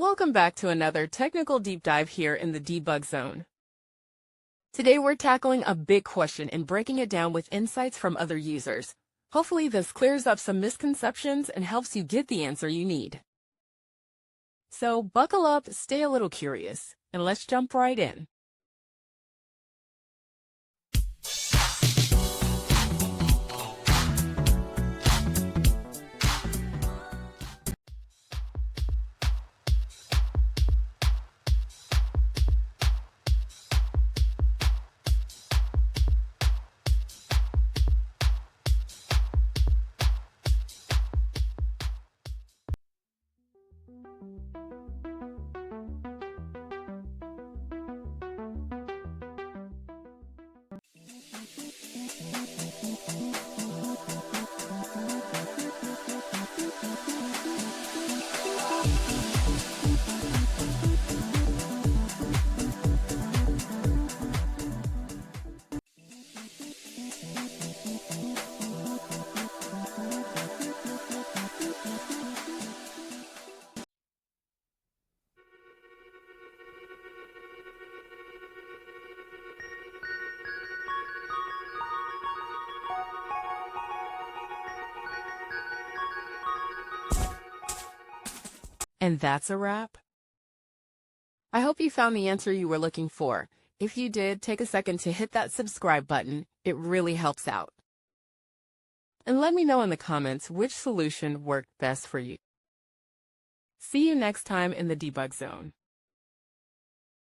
Welcome back to another technical deep dive here in the debug zone. Today we're tackling a big question and breaking it down with insights from other users. Hopefully this clears up some misconceptions and helps you get the answer you need. So buckle up, stay a little curious, and let's jump right in. And that's a wrap. I hope you found the answer you were looking for. If you did, take a second to hit that subscribe button. It really helps out. And let me know in the comments which solution worked best for you. See you next time in the debug zone.